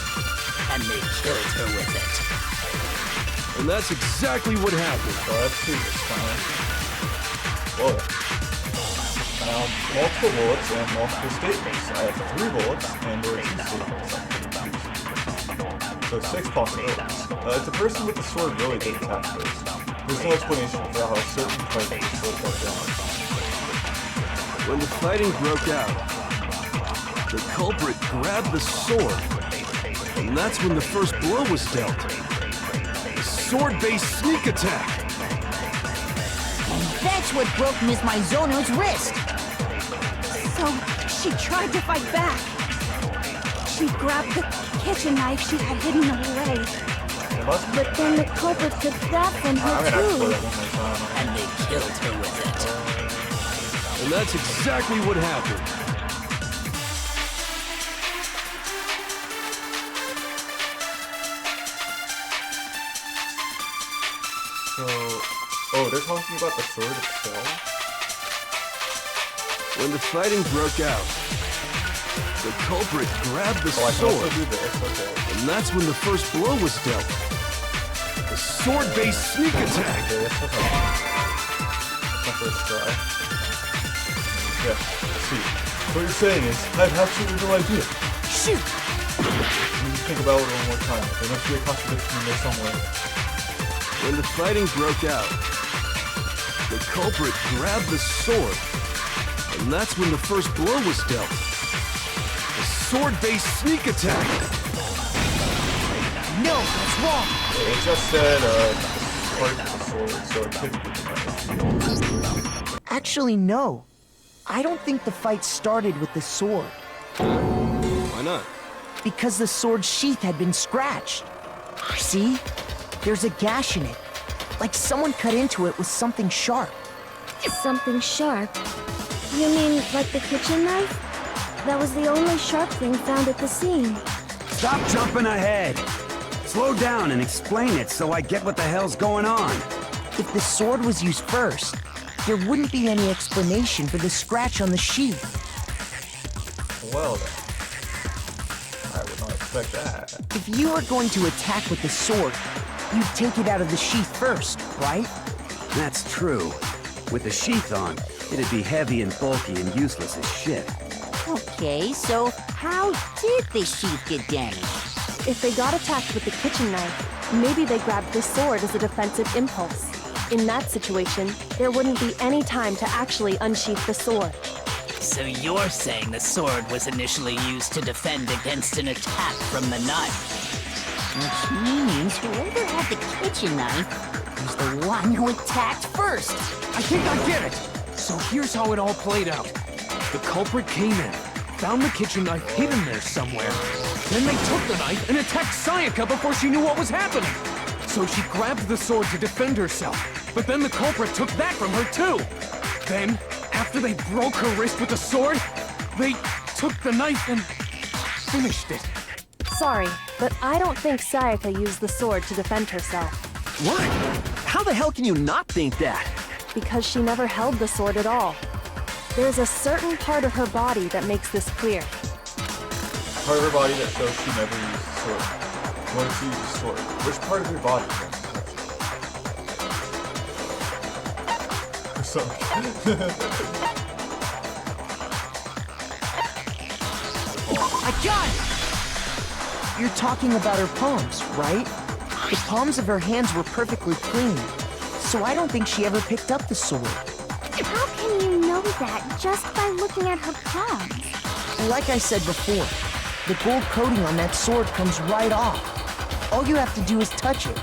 And they killed her with it. And that's exactly what happened. So I have two this time. Whoa. Now, multiple bullets and multiple statements. I have 3 bullets and there are 2 statements. So 6 possibilities. If the person with the sword really did attack first, there's no explanation for how a certain part of the sword got damaged. When the fighting broke out, the culprit grabbed the sword, and that's when the first blow was dealt. The sword-based sneak attack. And that's what broke Miss Maizono's wrist. So, she tried to fight back. She grabbed the kitchen knife she had hidden away. But then the culprit took that from her I'm gonna have to play too. that one more time. And they killed her with it. And that's exactly what happened. So, oh, they're talking about the sword itself? When the fighting broke out, the culprit grabbed the Oh, I can also sword, do this, okay. and that's when the first blow was dealt. The sword-based sneak attack. Okay, that's my first try. Yeah, let's see. What you're saying is, I have absolutely no idea. Shoot! Let me think about it one more time. There must be a contradiction in there somewhere. When the fighting broke out, the culprit grabbed the sword, and that's when the first blow was dealt. The sword-based sneak attack. No, that's wrong. It just said, part of the sword, so it couldn't be the Actually, no. I don't think the fight started with the sword. Why not? Because the sword's sheath had been scratched. See? There's a gash in it. Like someone cut into it with something sharp. Something sharp? You mean like the kitchen knife? That was the only sharp thing found at the scene. Stop jumping ahead. Slow down and explain it so I get what the hell's going on. If the sword was used first, there wouldn't be any explanation for the scratch on the sheath. Well then. I would not expect that. If you were going to attack with the sword, you'd take it out of the sheath first, right? That's true. With the sheath on, it'd be heavy and bulky and useless as shit. Okay, so how did the sheath get damaged? If they got attacked with the kitchen knife, maybe they grabbed the sword as a defensive impulse. In that situation, there wouldn't be any time to actually unsheath the sword. So you're saying the sword was initially used to defend against an attack from the knife? Which means whoever had the kitchen knife was the one who attacked first. I think I get it. So here's how it all played out. The culprit came in, found the kitchen knife hidden there somewhere. Then they took the knife and attacked Sayaka before she knew what was happening. So she grabbed the sword to defend herself, but then the culprit took that from her too. Then, after they broke her wrist with the sword, they took the knife and finished it. Sorry, but I don't think Sayaka used the sword to defend herself. What? How the hell can you not think that? Because she never held the sword at all. There's a certain part of her body that makes this clear. Part of her body that shows she never used the sword. Wanted to use the sword. Which part of your body? Sorry. I got it! You're talking about her palms, right? The palms of her hands were perfectly clean, so I don't think she ever picked up the sword. How can you know that just by looking at her palms? Like I said before, the gold coating on that sword comes right off. All you have to do is touch it.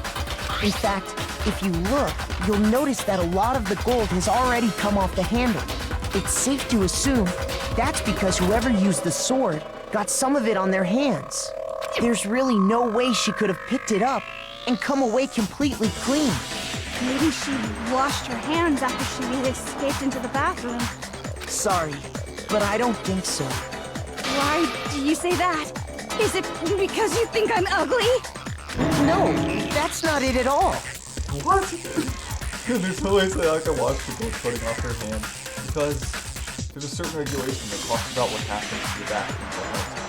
In fact, if you look, you'll notice that a lot of the gold has already come off the handle. It's safe to assume that's because whoever used the sword got some of it on their hands. There's really no way she could have picked it up and come away completely clean. Maybe she washed her hands after she escaped into the bathroom. Sorry, but I don't think so. Why do you say that? Is it because you think I'm ugly? No, that's not it at all. What? There's no way Sayaka watched people putting off her hands because there's a certain regulation that talks about what happens to your back and what else.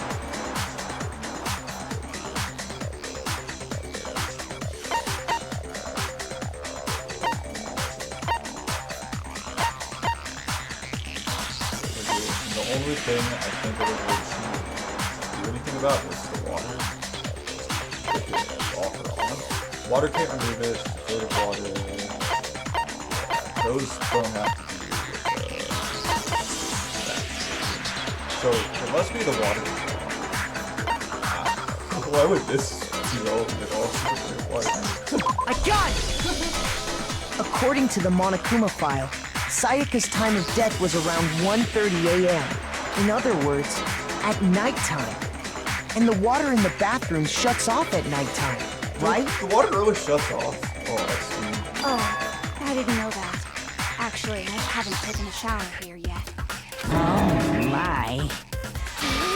The only thing I think that would do anything about this is the water. Just put it off or on. Water can't remove it, floated water. Those don't have to do with that. So it must be the water. Why would this be relevant at all? I got it! According to the Monokuma file, Sayaka's time of death was around 1:30 a.m. In other words, at nighttime. And the water in the bathroom shuts off at nighttime, right? The water really shuts off. Oh, I see. Oh, I didn't know that. Actually, I haven't taken a shower here yet. Oh, my.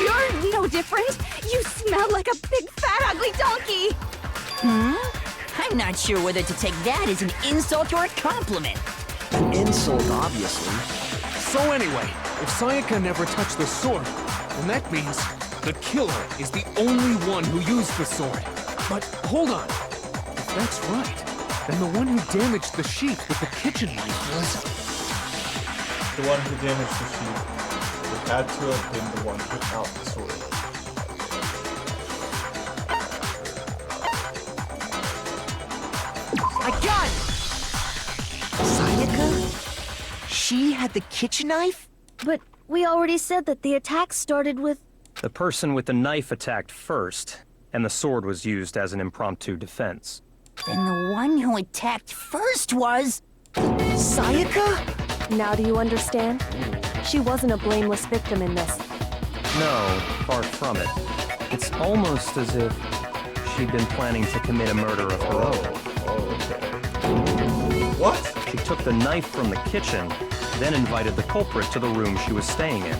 You're no different. You smell like a big, fat, ugly donkey. I'm not sure whether to take that as an insult or a compliment. An insult, obviously. So anyway, if Sayaka never touched the sword, then that means the killer is the only one who used the sword. But hold on. If that's right, then the one who damaged the sheath with the kitchen knife was... The one who damaged the sheep would had to have been the one without the sword. I got it! Sayaka? She had the kitchen knife? But we already said that the attack started with... The person with the knife attacked first, and the sword was used as an impromptu defense. Then the one who attacked first was... Sayaka? Now do you understand? She wasn't a blameless victim in this. No, far from it. It's almost as if she'd been planning to commit a murder of her own. What? She took the knife from the kitchen, then invited the culprit to the room she was staying in.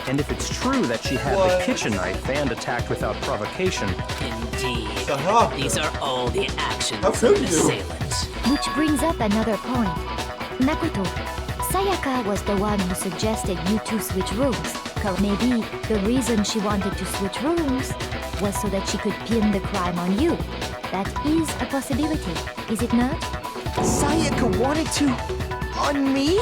And if it's true that she had the kitchen knife and attacked without provocation... Indeed. Sayaka. These are all the actions How of could an you? assailant. Which brings up another point. Makoto, Sayaka was the one who suggested you two switch rooms. Maybe the reason she wanted to switch rooms was so that she could pin the crime on you. That is a possibility, is it not? Sayaka wanted to... on me?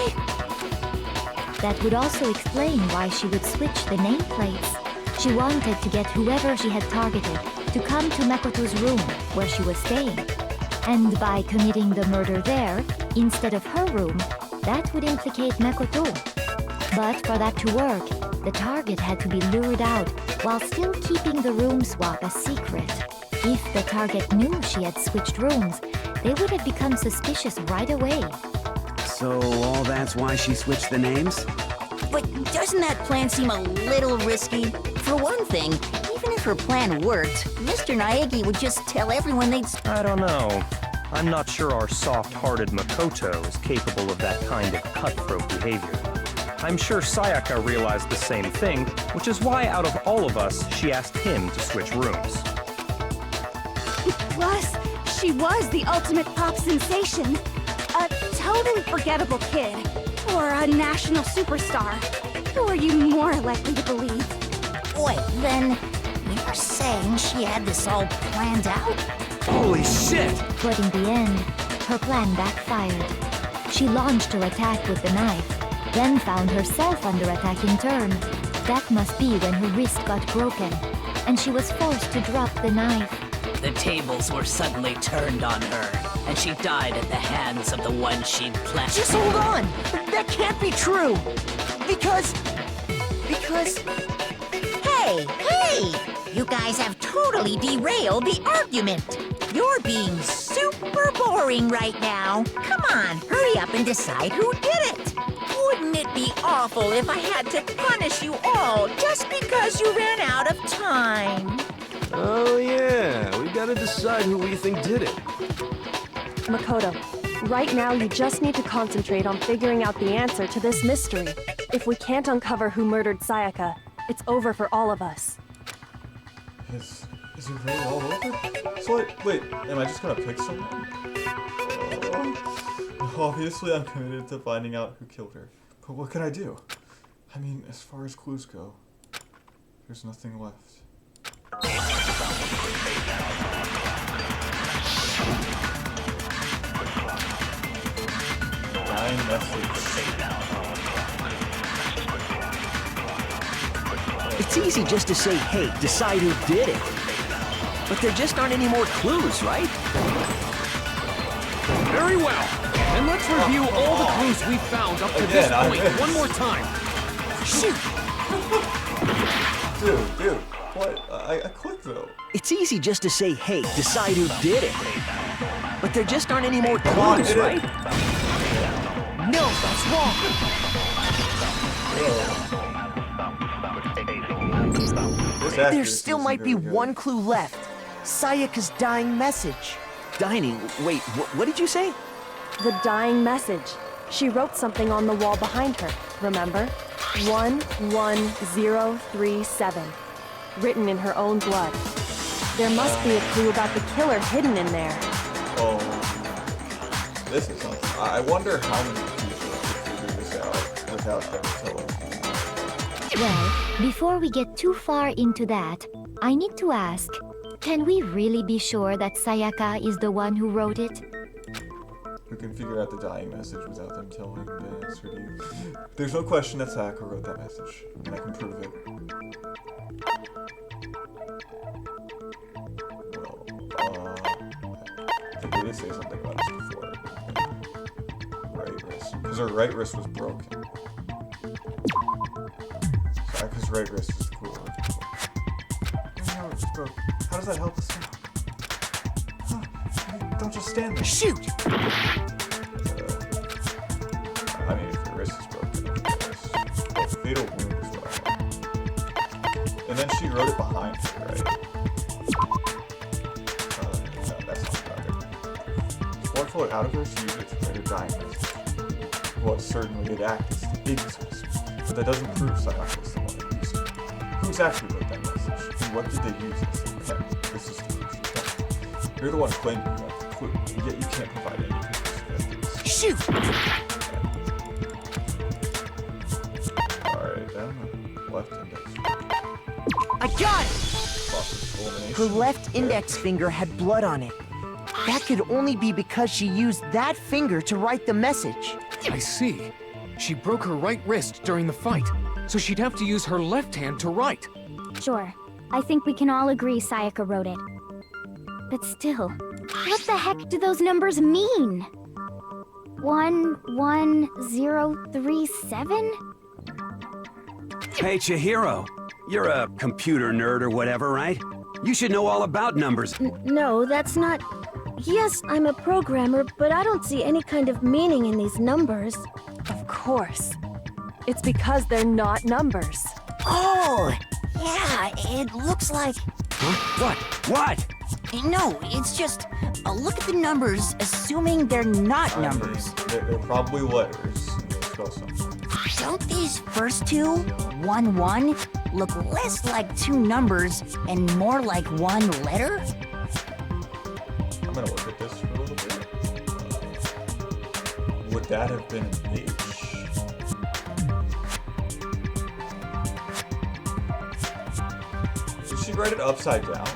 That would also explain why she would switch the nameplates. She wanted to get whoever she had targeted to come to Makoto's room where she was staying. And by committing the murder there, instead of her room, that would implicate Makoto. But for that to work, the target had to be lured out while still keeping the room swap a secret. If the target knew she had switched rooms, they would have become suspicious right away. So all that's why she switched the names? But doesn't that plan seem a little risky? For one thing, even if her plan worked, Mr. Naegi would just tell everyone they'd... I don't know. I'm not sure our soft-hearted Makoto is capable of that kind of cutthroat behavior. I'm sure Sayaka realized the same thing, which is why out of all of us, she asked him to switch rooms. Plus, she was the ultimate pop sensation. A totally forgettable kid. Or a national superstar. Who are you more likely to believe? Wait, then you're saying she had this all planned out? Holy shit! But in the end, her plan backfired. She launched her attack with the knife, then found herself under attack in turn. That must be when her wrist got broken, and she was forced to drop the knife. The tables were suddenly turned on her, and she died at the hands of the one she'd planned. Just hold on! That can't be true! Because... Hey! You guys have totally derailed the argument. You're being super boring right now. Come on, hurry up and decide who did it. Wouldn't it be awful if I had to punish you all just because you ran out of time? Oh yeah, we gotta decide who we think did it. Makoto, right now you just need to concentrate on figuring out the answer to this mystery. If we can't uncover who murdered Sayaka, it's over for all of us. Is it really all over? So wait, am I just gonna pick someone? Obviously I'm committed to finding out who killed her. But what can I do? I mean, as far as clues go, there's nothing left. Dying message. It's easy just to say, hey, decide who did it. But there just aren't any more clues, right? Very well. And let's review all the clues we found up to this point one more time. Shoot! Dude, what? I clicked though. It's easy just to say, hey, decide who did it. But there just aren't any more clues, right? No, that's wrong! There still might be one clue left. Sayaka's dying message. Dining? Wait, what did you say? The dying message. She wrote something on the wall behind her, remember? 11037. Written in her own blood. There must be a clue about the killer hidden in there. Oh, this is something. I wonder how many people could figure this out without them telling. Well, before we get too far into that, I need to ask, can we really be sure that Sayaka is the one who wrote it? Who can figure out the dying message without them telling the answer to you? There's no question that Sayaka wrote that message, and I can prove it. Well, I think they did say something about this before. Right wrist. Because her right wrist was broken. Sayaka's right wrist is cooler. How does that help us now? Huh, don't just stand there. Shoot! I mean, if your wrist is broken, it's a fatal wound is what I want. And then she wrote it behind her, right? No, that's not about it. Before I pull it out of her, she used it to write her dying message. Well, certainly it acts as the biggest whisper, but that doesn't prove Sayaka is the one who used it. Who's actually wrote that message? And what did they use as the pen? This is the crucial thing. You're the one claiming you have the clue, and yet you can't provide any conclusive evidence. Shoot! Alright, then left index. I got it! Process elimination. Her left index finger had blood on it. That could only be because she used that finger to write the message. I see. She broke her right wrist during the fight, so she'd have to use her left hand to write. Sure. I think we can all agree Sayaka wrote it. But still, what the heck do those numbers mean? 11037? Hey, Chihiro. You're a computer nerd or whatever, right? You should know all about numbers. No, that's not... Yes, I'm a programmer, but I don't see any kind of meaning in these numbers. Of course. It's because they're not numbers. Oh, yeah, it looks like... Huh? What? No, it's just... look at the numbers, assuming they're not numbers. They're probably letters, and they spell something. Don't these first two, 1-1, look less like two numbers and more like one letter? I'm gonna look at this for a little bit. Would that have been an H? Did she write it upside down?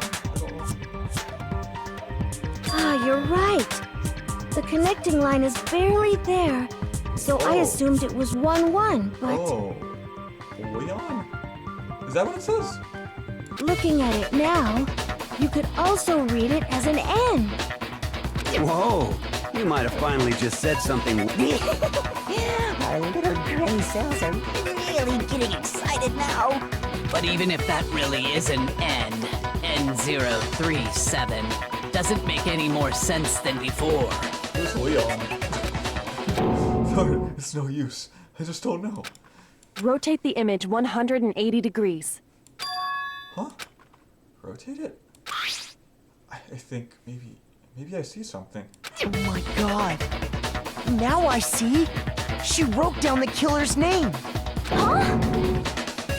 Ah, you're right. The connecting line is barely there. So I assumed it was 1-1, but... Oh. Leon? Is that what it says? Looking at it now, you could also read it as an N. Whoa. You might have finally just said something... Our little gray cells are really getting excited now. But even if that really is an N, N037, doesn't make any more sense than before. Who's Leon? No, it's no use. I just don't know. Rotate the image 180 degrees. Huh? Rotate it? I think maybe I see something. Oh my god. Now I see. She wrote down the killer's name. Huh?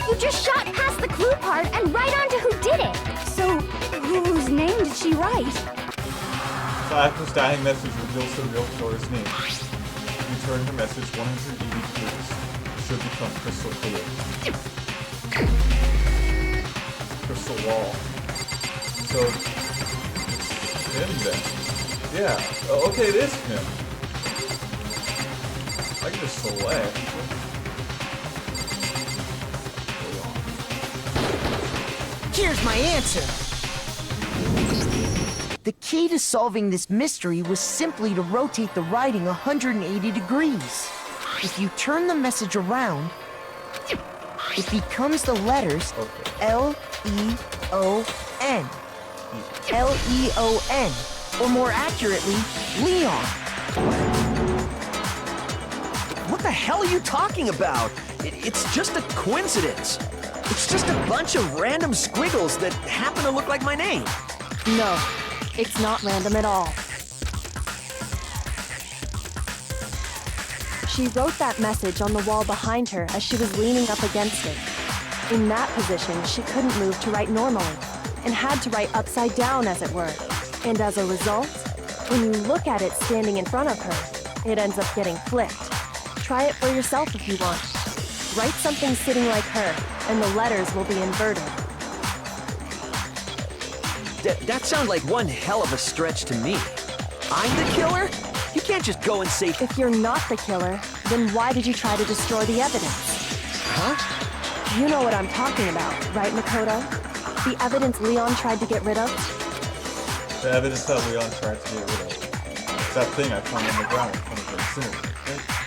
You just shot past the clue part and right onto who did it. So, whose name did she write? Sayaka's dying message reveals the real killer's name. If you turn her message 180 degrees, it should become crystal clear. Crystal wall. So, it's him then. Yeah. Oh, okay, it is him. I can just select. Here's my answer. The key to solving this mystery was simply to rotate the writing 180 degrees. If you turn the message around, it becomes the letters L-E-O-N. L-E-O-N. Or more accurately, Leon. What the hell are you talking about? It's just a coincidence. It's just a bunch of random squiggles that happen to look like my name. No, it's not random at all. She wrote that message on the wall behind her as she was leaning up against it. In that position, she couldn't move to write normally, and had to write upside down, as it were. And as a result, when you look at it standing in front of her, it ends up getting flipped. Try it for yourself if you want. Write something sitting like her, and the letters will be inverted. That sounds like one hell of a stretch to me. I'm the killer? You can't just go and say... If you're not the killer, then why did you try to destroy the evidence? Huh? You know what I'm talking about, right, Makoto? The evidence Leon tried to get rid of? The evidence that Leon tried to get rid of. That thing I found on the ground in front of the incinerator, right?